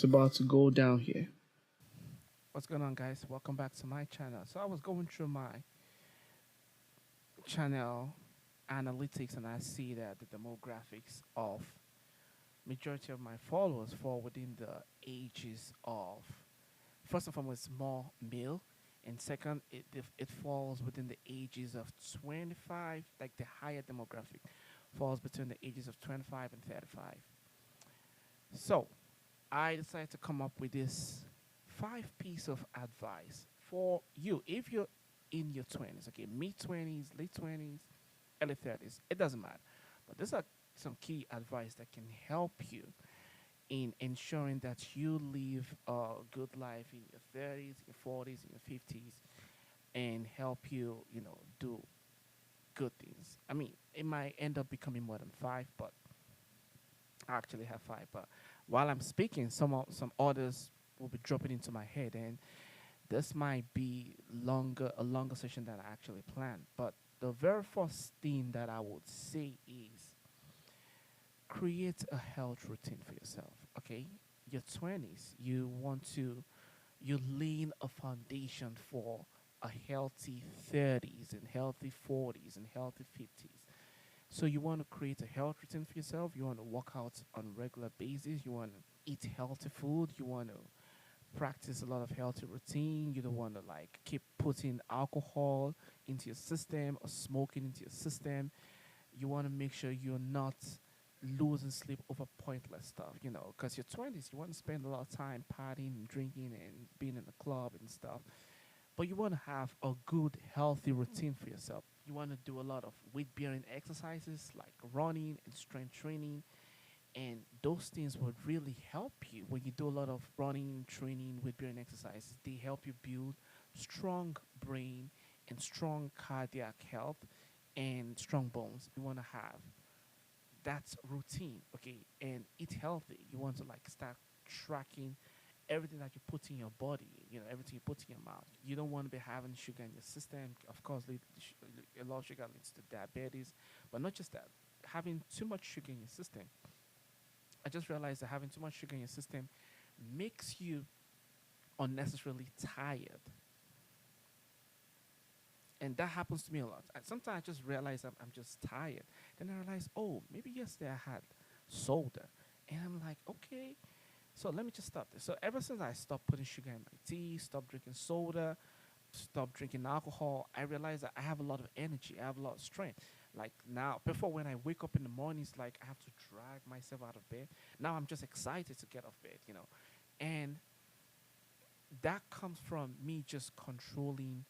what's about to go down here. What's going on, guys? Welcome back to my channel. So I was going through my channel analytics and I see that the demographics of majority of my followers fall within the ages of, first and foremost, more male, and second, it falls within the ages of 25, like the higher demographic falls between the ages of 25 and 35. So I decided to come up with this five piece of advice for you if you're in your 20s, okay, mid 20s, late 20s, early 30s, it doesn't matter. But these are some key advice that can help you in ensuring that you live a good life in your 30s, your 40s, and your 50s, and help you, do good things. I mean, it might end up becoming more than five, but I actually have five. But while I'm speaking, some others will be dropping into my head, and this might be a longer session than I actually planned. But the very first thing that I would say is create a health routine for yourself. Okay, your 20s, you laying a foundation for a healthy 30s and healthy 40s and healthy 50s. So you want to create a health routine for yourself. You want to work out on a regular basis. You want to eat healthy food. You want to practice a lot of healthy routine. You don't want to like keep putting alcohol into your system or smoking into your system. You want to make sure you're not losing sleep over pointless stuff, because your 20s, you want to spend a lot of time partying and drinking and being in a club and stuff. But you want to have a good, healthy routine for yourself. You want to do a lot of weight bearing exercises like running and strength training, and those things would really help you when you do a lot of running, training, weight bearing exercises. They help you build strong brain and strong cardiac health and strong bones. You want to have that routine, okay, and eat healthy. You want to like start tracking everything that you put in your body, everything you put in your mouth. You don't want to be having sugar in your system. Of course, a lot of sugar leads to diabetes, but not just that. Having too much sugar in your system, I just realized that having too much sugar in your system makes you unnecessarily tired. And that happens to me a lot. Sometimes I just realize I'm just tired. Then I realize, oh, maybe yesterday I had soda. And I'm like, okay, so let me just stop this. So ever since I stopped putting sugar in my tea, stopped drinking soda, stopped drinking alcohol, I realized that I have a lot of energy. I have a lot of strength. Like now, before when I wake up in the mornings, like I have to drag myself out of bed. Now I'm just excited to get off bed. And that comes from me just controlling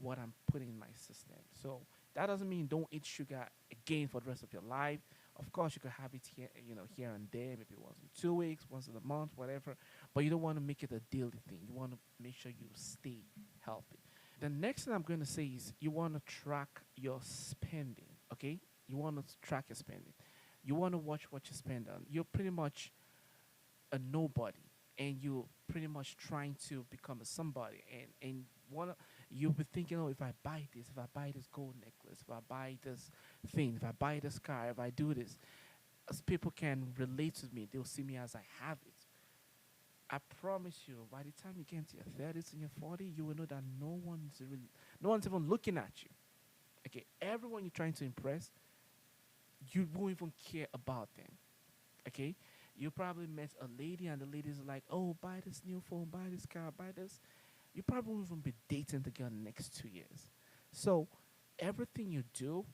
what I'm putting in my system. So that doesn't mean don't eat sugar again for the rest of your life. Of course, you could have it here, here and there, maybe once in 2 weeks, once in a month, whatever. But you don't want to make it a daily thing. You want to make sure you stay healthy. The next thing I'm going to say is you want to track your spending. Okay, you want to track your spending. You want to watch what you spend on. You're pretty much a nobody, and you're pretty much trying to become a somebody, and wanna you'll be thinking, oh, if I buy this, if I buy this gold necklace, if I buy this thing, if I buy this car, if I do this, as people can relate with me, they'll see me as I have it. I promise you, by the time you get into your 30s and your 40s, you will know that no one's even looking at you. Okay, everyone you're trying to impress, you won't even care about them. Okay, you probably met a lady and the lady's like, oh, buy this new phone, buy this car, buy this. You probably won't even be dating the girl next 2 years. So everything you do,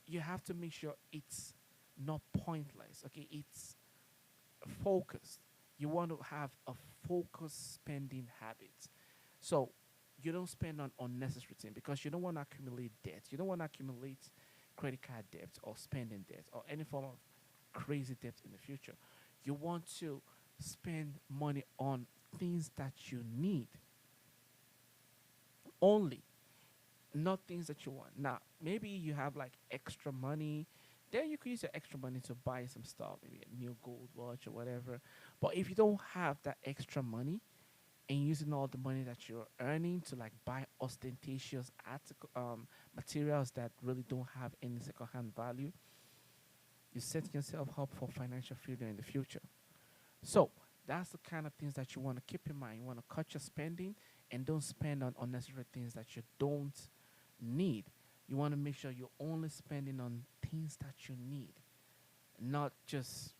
you have to make sure it's not pointless. Okay, it's focused. You want to have a focused spending habit. So you don't spend on unnecessary things because you don't want to accumulate debt. You don't want to accumulate credit card debt or spending debt or any form of crazy debt in the future. You want to spend money on things that you need only, not things that you want. Now, maybe you have like extra money. Then you could use your extra money to buy some stuff, maybe a new gold watch or whatever. But if you don't have that extra money and using all the money that you're earning to like buy ostentatious materials that really don't have any second-hand value, you're setting yourself up for financial failure in the future. So That's the kind of things that you want to keep in mind. You want to cut your spending and don't spend on unnecessary things that you don't need. You want to make sure you're only spending on things that you need, not just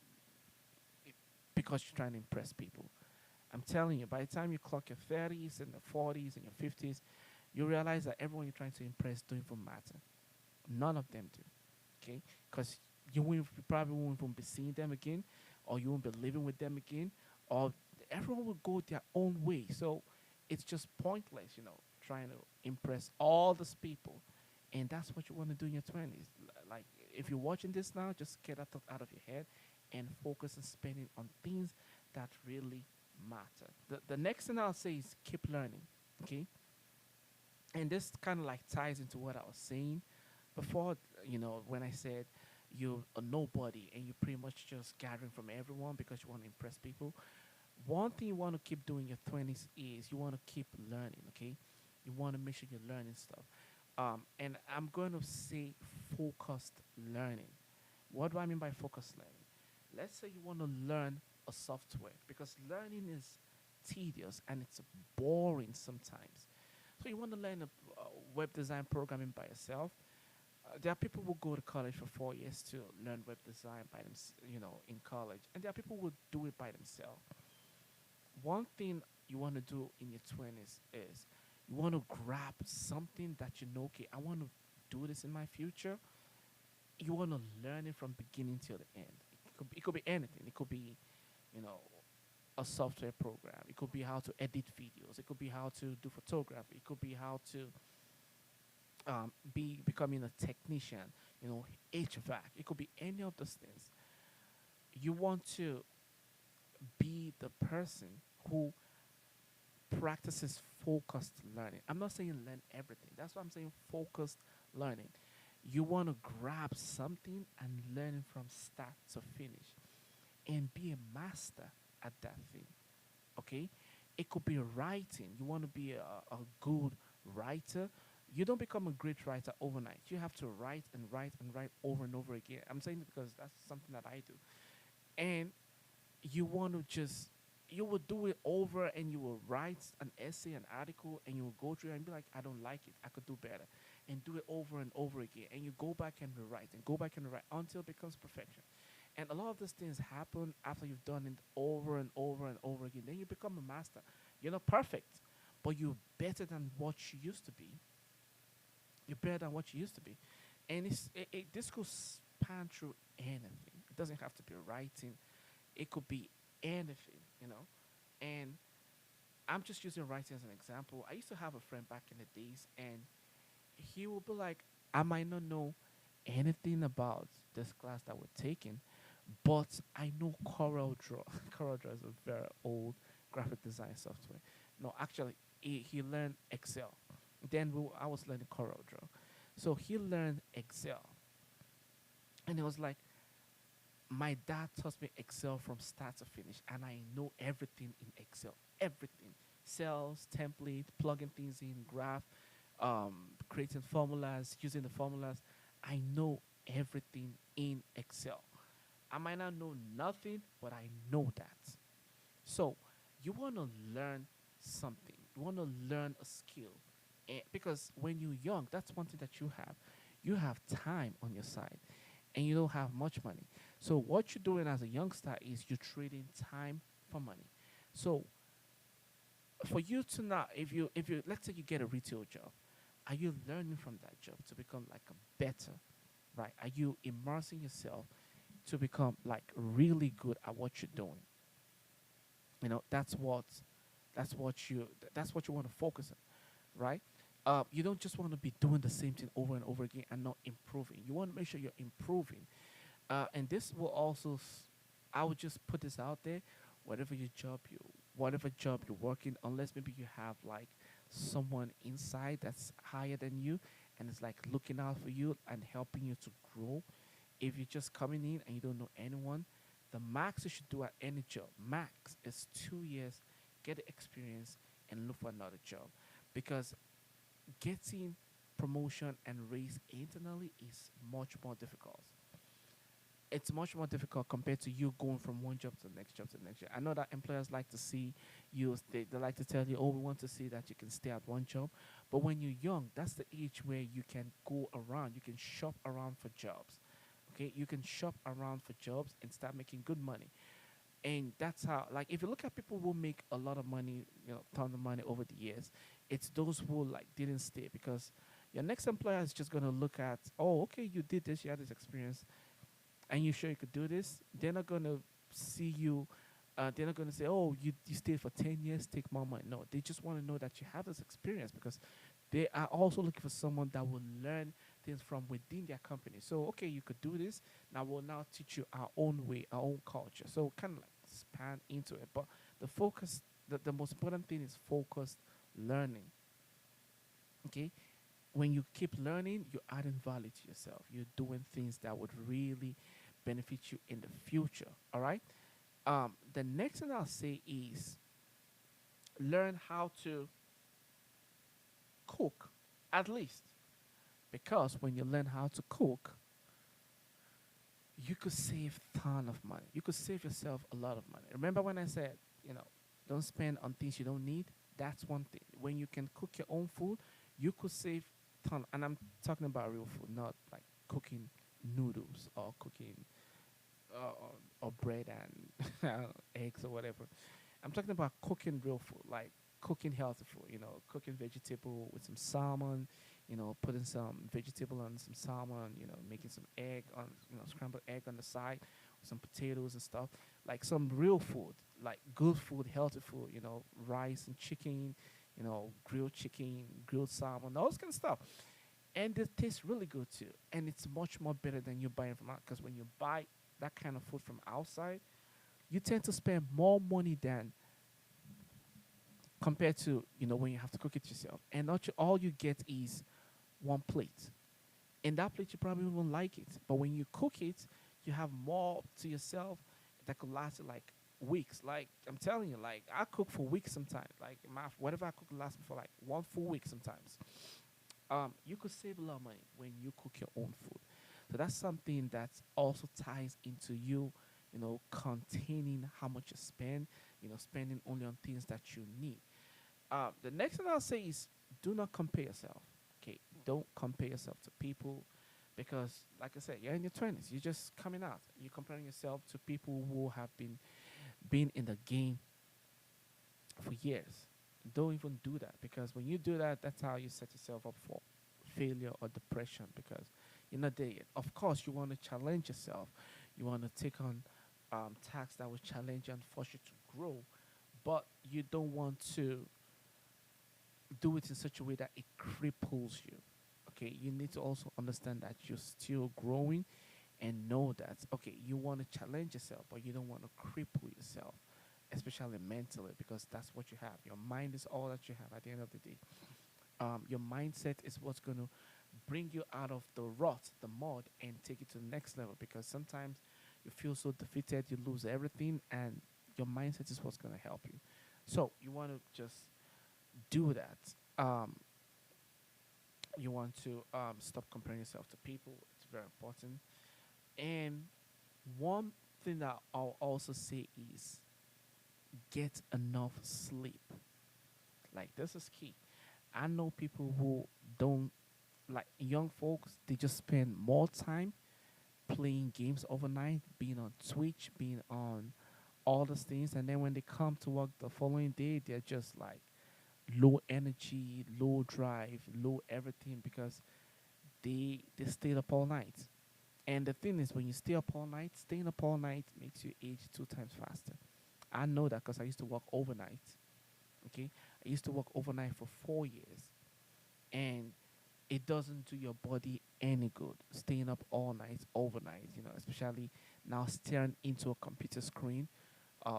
because you're trying to impress people. I'm telling you, by the time you clock your 30s and the 40s and your 50s, you realize that everyone you're trying to impress don't even matter. None of them do. Okay, because you probably won't even be seeing them again, or you won't be living with them again, or everyone will go their own way. So it's just pointless, trying to impress all these people, and that's what you want to do in your 20s. Like, if you're watching this now, just get that thought out of your head and focus on spending on things that really matter. The next thing I'll say is keep learning. Okay, and this kind of like ties into what I was saying before, when I said you're a nobody and you're pretty much just gathering from everyone because you want to impress people. One thing you want to keep doing in your 20s is you want to keep learning, okay? You want to make sure you're learning stuff. And I'm going to say focused learning. What do I mean by focused learning? Let's say you want to learn a software because learning is tedious and it's boring sometimes. So you want to learn a web design programming by yourself. There are people who go to college for 4 years to learn web design by in college, and there are people who do it by themselves. One thing you want to do in your 20s is you want to grab something that you know, okay, I want to do this in my future. You want to learn it from beginning till the end. It could be anything. It could be, you know, a software program. It could be how to edit videos. It could be how to do photography. It could be how to be becoming a technician, HVAC. It could be any of those things. You want to be the person who practices focused learning. I'm not saying learn everything. That's why I'm saying focused learning. You want to grab something and learn it from start to finish and be a master at that thing. Okay? It could be writing. You want to be a good writer. You don't become a great writer overnight. You have to write and write and write over and over again. I'm saying it because that's something that I do. And you want to just, you will do it over and you will write an essay, an article, and you will go through it and be like, I don't like it. I could do better. And do it over and over again. And you go back and rewrite and go back and rewrite until it becomes perfection. And a lot of these things happen after you've done it over and over and over again. Then you become a master. You're not perfect, but you're better than what you used to be. You're better than what you used to be. And this could span through anything. It doesn't have to be writing. It could be anything. And I'm just using writing as an example. I used to have a friend back in the days, and he would be like, I might not know anything about this class that we're taking, but I know Corel Draw. Corel Draw is a very old graphic design software. No, actually, he learned Excel. Then I was learning Corel Draw. So he learned Excel. And it was like, my dad taught me Excel from start to finish, and I know everything in Excel. Everything. Cells, template, plugging things in, graph, creating formulas, using the formulas. I know everything in Excel. I might not know nothing, but I know that. So you want to learn something. You want to learn a skill. Because when you're young, that's one thing that you have. You have time on your side and you don't have much money. So what you're doing as a youngster is you're trading time for money. So for you to not, if you let's say you get a retail job, are you learning from that job to become like a better, right? Are you immersing yourself to become like really good at what you're doing? That's what you want to focus on, right? You don't just want to be doing the same thing over and over again and not improving. You want to make sure you're improving. And this will also, I would just put this out there, whatever job you're working, unless maybe you have like someone inside that's higher than you and is like looking out for you and helping you to grow. If you're just coming in and you don't know anyone, the max you should do at any job, max is 2 years, get the experience and look for another job. Because getting promotion and raise internally is much more difficult. it's much more difficult compared to you going from one job to the next job to the next job. I know that employers like to see you, they like to tell you, oh, we want to see that you can stay at one job. But when you're young, that's the age where you can go around, you can shop around for jobs. Okay, you can shop around for jobs and start making good money. And that's how, like, if you look at people who make a lot of money, ton of money over the years, it's those who like didn't stay, because your next employer is just going to look at, oh, okay, you did this, you had this experience, and you sure you could do this. They're not gonna see you. They're not gonna say, "Oh, you stayed for 10 years, take more money." No, they just want to know that you have this experience, because they are also looking for someone that will learn things from within their company. So, okay, you could do this. Now we'll now teach you our own way, our own culture. So, kind of like span into it. But the focus, the most important thing is focused learning. Okay, when you keep learning, you're adding value to yourself. You're doing things that would really benefit you in the future. All right. The next thing I'll say is learn how to cook, at least, because when you learn how to cook, you could save ton of money. You could save yourself a lot of money. Remember when I said, don't spend on things you don't need? That's one thing. When you can cook your own food, you could save ton. And I'm talking about real food, not like cooking noodles or cooking or bread and eggs or whatever. I'm talking about cooking real food, like cooking healthy food. Cooking vegetable with some salmon. Putting some vegetable on some salmon. Making some egg on, scrambled egg on the side, with some potatoes and stuff. Like some real food, like good food, healthy food. Rice and chicken. Grilled chicken, grilled salmon, all this kind of stuff. And it tastes really good too. And it's much more better than you buying from out. Because when you buy that kind of food from outside, you tend to spend more money than compared to when you have to cook it yourself. And not all you get is one plate. And that plate you probably won't like it. But when you cook it, you have more to yourself that could last you like weeks. Like I'm telling you, like I cook for weeks sometimes. Like whatever I cook lasts me for like one full week sometimes. You could save a lot of money when you cook your own food. So that's something that also ties into you, containing how much you spend, spending only on things that you need. The next thing I'll say is do not compare yourself. Okay, don't compare yourself to people, because, like I said, you're in your 20s. You're just coming out. You're comparing yourself to people who have been in the game for years. Don't even do that, because when you do that, that's how you set yourself up for failure or depression, because you're not there yet. Of course, you want to challenge yourself. You want to take on tasks that will challenge you and force you to grow, but you don't want to do it in such a way that it cripples you. Okay, you need to also understand that you're still growing, and know that, okay, you want to challenge yourself, but you don't want to cripple yourself, especially mentally, because that's what you have. Your mind is all that you have at the end of the day. Your mindset is what's going to bring you out of the rut, the mud, and take you to the next level, because sometimes you feel so defeated, you lose everything, and your mindset is what's going to help you. So you want to just do that. Um, you want to stop comparing yourself to people. It's very important. And one thing that I'll also say is get enough sleep. Like, this is key. I know people who don't, like young folks, they just spend more time playing games overnight, being on Twitch, being on all those things, and then when they come to work the following day, they're just like low energy, low drive, low everything, because they stayed up all night. And the thing is, when you stay up all night, staying up all night makes you age 2 times faster. I know that because I used to work overnight. Okay, I used to work overnight for 4 years, and it doesn't do your body any good staying up all night overnight. Especially now staring into a computer screen,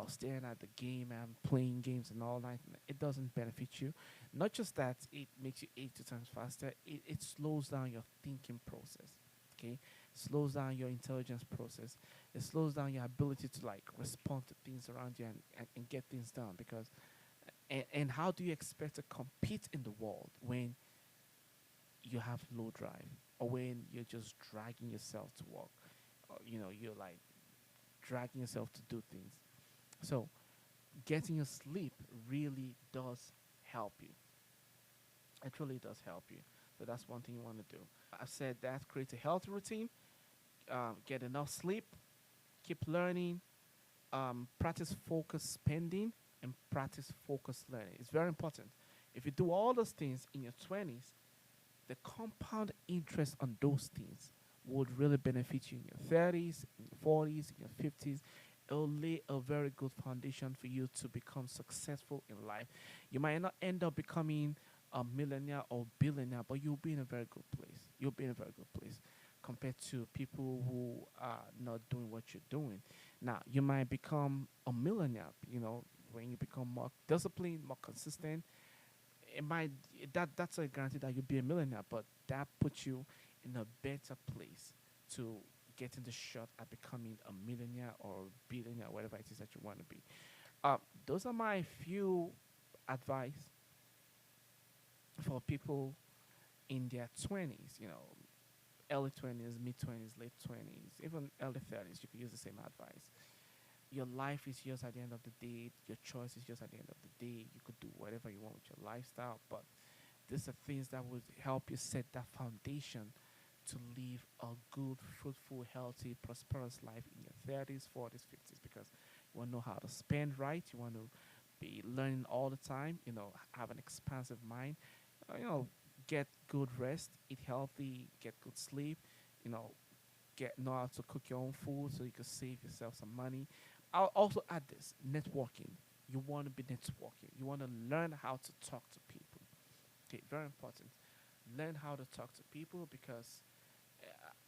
staring at the game and playing games and all night. It doesn't benefit you. Not just that, it makes you age 2 times faster. It slows down your thinking process. Okay, slows down your intelligence process. It slows down your ability to like respond to things around you, and get things done, because and how do you expect to compete in the world when you have low drive, or when you're just dragging yourself to work, you're like dragging yourself to do things. So getting your sleep really does help you. It really does help you. So that's one thing you want to do. I've said that create a healthy routine, get enough sleep, keep learning, practice focused spending, and practice focused learning. It's very important. If you do all those things in your 20s, the compound interest on those things would really benefit you in your 30s, in your 40s, in your 50s. It'll lay a very good foundation for you to become successful in life. You might not end up becoming a millionaire or billionaire, but you'll be in a very good place. You'll be in a very good place compared to people who are not doing what you're doing. Now, you might become a millionaire, when you become more disciplined, more consistent. It might that's a guarantee that you'll be a millionaire, but that puts you in a better place to get in the shot at becoming a millionaire or billionaire, whatever it is that you want to be. Those are my few advice for people in their 20s, early 20s, mid 20s, late 20s, even early 30s. You could use the same advice. Your life is yours at the end of the day. Your choice is yours at the end of the day. You could do whatever you want with your lifestyle, but these are things that would help you set that foundation to live a good, fruitful, healthy, prosperous life in your 30s, 40s, 50s, because you want to know how to spend right. You want to be learning all the time, have an expansive mind, get good rest, eat healthy, get good sleep, you know, know how to cook your own food so you can save yourself some money. I'll also add this networking. You want to be networking. You want to learn how to talk to people. Okay, very important. Learn how to talk to people because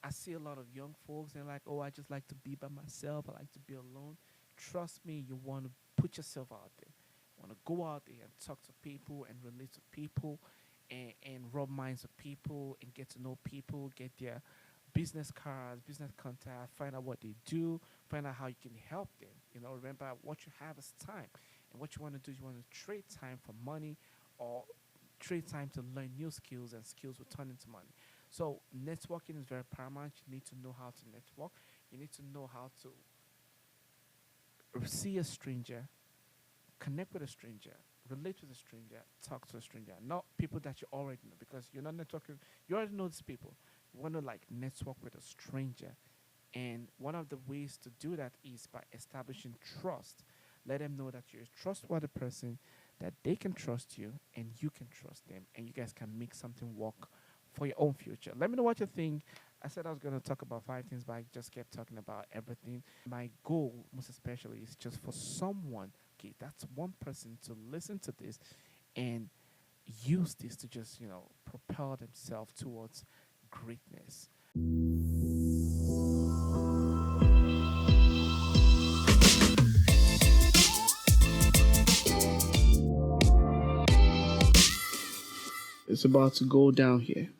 I see a lot of young folks and like, oh, I just like to be by myself. I like to be alone. Trust me, you want to put yourself out there. You want to go out there and talk to people and relate to people and rub minds with people and get to know people, get their business cards, business contact, find out what they do, find out how you can help them. Remember what you have is time. And what you want to do is you want to trade time for money or trade time to learn new skills and skills will turn into money. So networking is very paramount. You need to know how to network. You need to know how to see a stranger, connect with a stranger, relate with a stranger, talk to a stranger, not people that you already know because you're not networking. You already know these people. You want to like network with a stranger. And one of the ways to do that is by establishing trust. Let them know that you're a trustworthy person, that they can trust you and you can trust them, and you guys can make something work for your own future. Let me know what you think. I said I was going to talk about 5 things, but I just kept talking about everything. My goal, most especially, is just for someone, okay, that's one person to listen to this and use this to just, propel themselves towards greatness. It's about to go down here.